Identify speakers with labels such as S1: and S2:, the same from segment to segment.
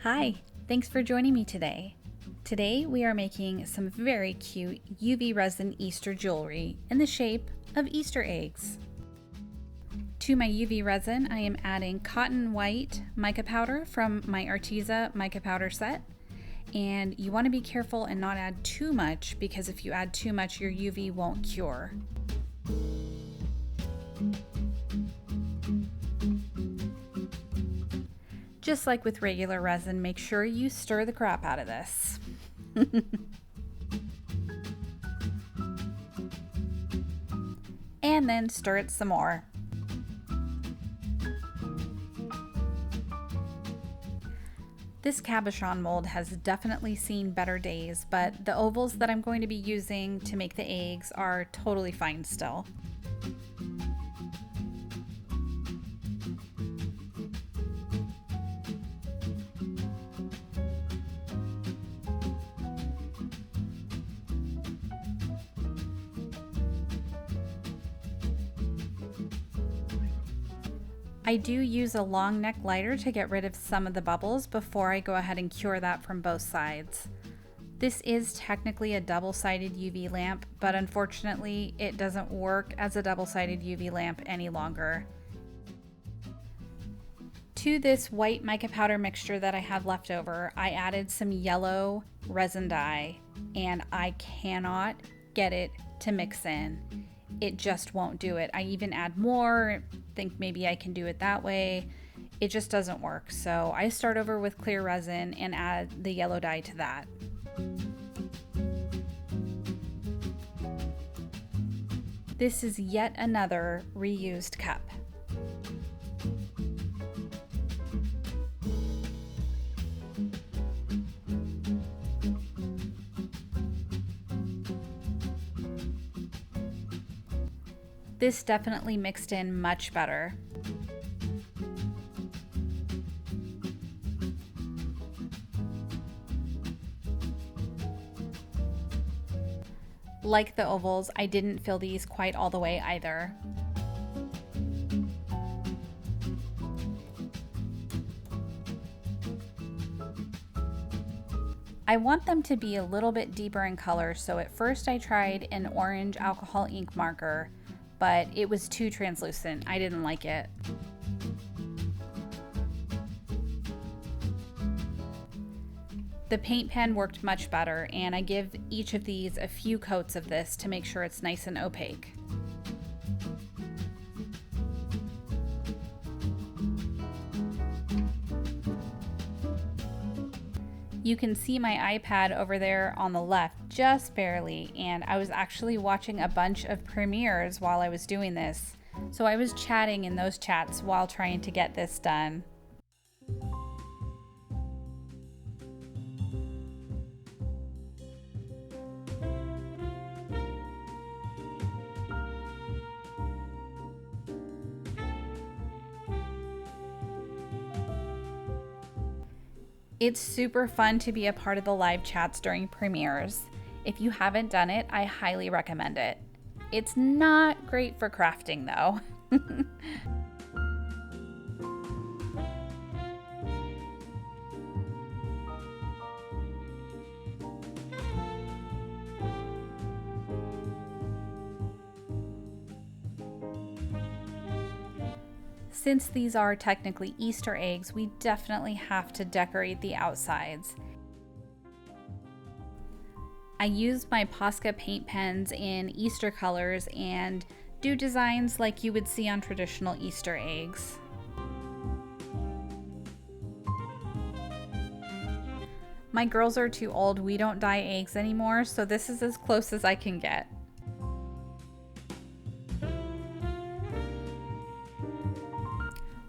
S1: Hi, thanks for joining me today. Today we are making some very cute UV resin Easter jewelry in the shape of Easter eggs. To my UV resin, I am adding cotton white mica powder from my Arteza mica powder set. And you want to be careful and not add too much, because if you add too much, your UV won't cure. Just like with regular resin, make sure you stir the crap out of this. And then stir it some more. This cabochon mold has definitely seen better days, but the ovals that I'm going to be using to make the eggs are totally fine still. I do use a long neck lighter to get rid of some of the bubbles before I go ahead and cure that from both sides. This is technically a double-sided UV lamp, but unfortunately it doesn't work as a double-sided UV lamp any longer. To this white mica powder mixture that I have left over, I added some yellow resin dye, and I cannot get it to mix in. It just won't do it. I even add more, think maybe I can do it that way. It just doesn't work. So I start over with clear resin and add the yellow dye to that. This is yet another reused cup. This definitely mixed in much better. Like the ovals, I didn't fill these quite all the way either. I want them to be a little bit deeper in color, so at first I tried an orange alcohol ink marker, but it was too translucent. I didn't like it. The paint pen worked much better, and I give each of these a few coats of this to make sure it's nice and opaque. You can see my iPad over there on the left just barely, and I was actually watching a bunch of premieres while I was doing this. So I was chatting in those chats while trying to get this done. It's super fun to be a part of the live chats during premieres. If you haven't done it, I highly recommend it. It's not great for crafting though. Since these are technically Easter eggs, we definitely have to decorate the outsides. I use my Posca paint pens in Easter colors and do designs like you would see on traditional Easter eggs. My girls are too old, we don't dye eggs anymore, so this is as close as I can get.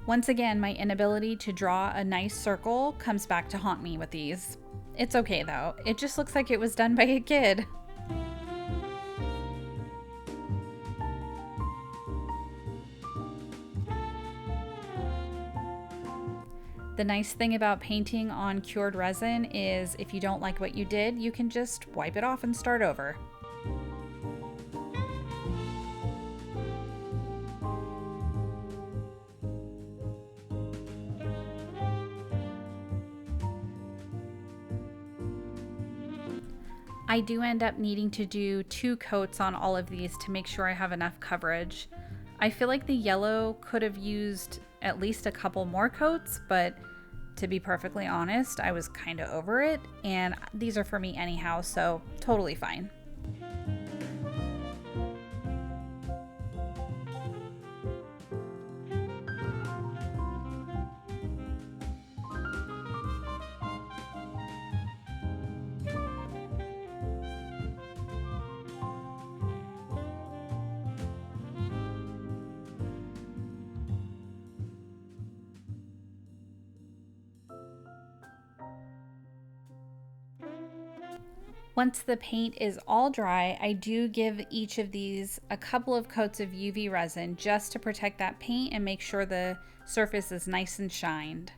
S1: Once again, my inability to draw a nice circle comes back to haunt me with these. It's okay though, it just looks like it was done by a kid. The nice thing about painting on cured resin is if you don't like what you did, you can just wipe it off and start over. I do end up needing to do 2 coats on all of these to make sure I have enough coverage. I feel like the yellow could have used at least a couple more coats, but to be perfectly honest, I was kind of over it, and these are for me anyhow, so totally fine. Once the paint is all dry, I do give each of these a couple of coats of UV resin just to protect that paint and make sure the surface is nice and shined.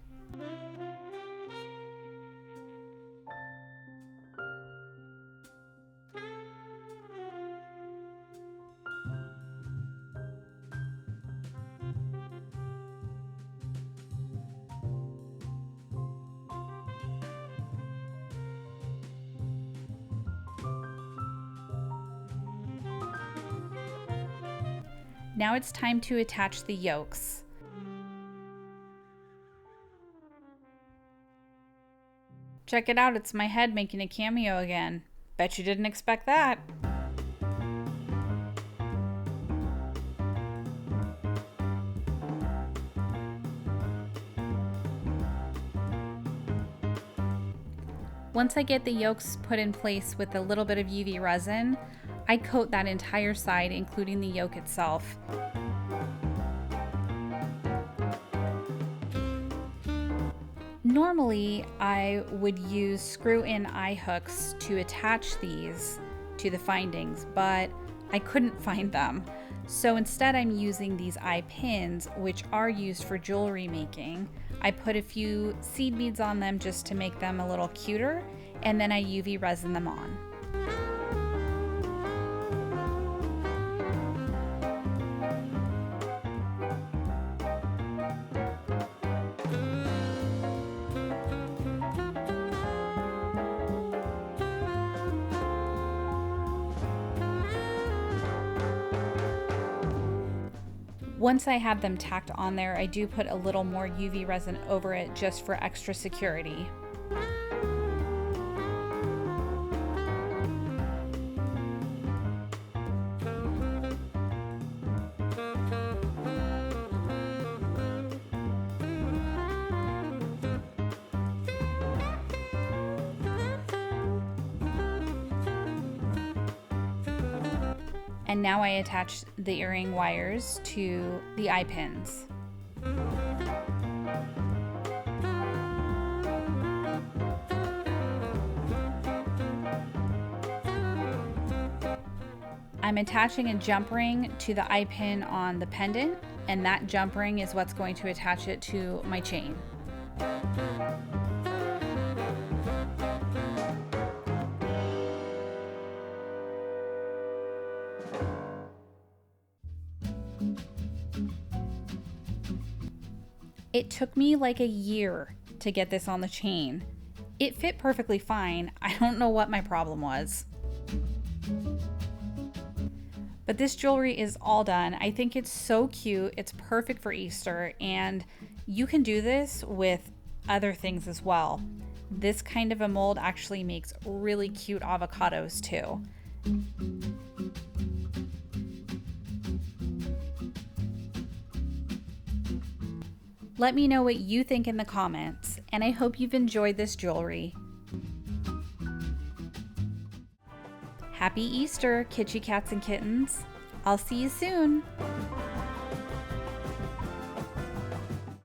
S1: Now it's time to attach the yolks. Check it out, it's my head making a cameo again. Bet you didn't expect that. Once I get the yolks put in place with a little bit of UV resin, I coat that entire side, including the yolk itself. Normally, I would use screw-in eye hooks to attach these to the findings, but I couldn't find them. So instead I'm using these eye pins, which are used for jewelry making. I put a few seed beads on them just to make them a little cuter, and then I UV resin them on. Once I have them tacked on there, I do put a little more UV resin over it just for extra security. And now I attach the earring wires to the eye pins. I'm attaching a jump ring to the eye pin on the pendant, and that jump ring is what's going to attach it to my chain. It took me like a year to get this on the chain. It fit perfectly fine. I don't know what my problem was. But this jewelry is all done. I think it's so cute. It's perfect for Easter, and you can do this with other things as well. This kind of a mold actually makes really cute avocados too. Let me know what you think in the comments, and I hope you've enjoyed this jewelry. Happy Easter, kitschy cats and kittens. I'll see you soon.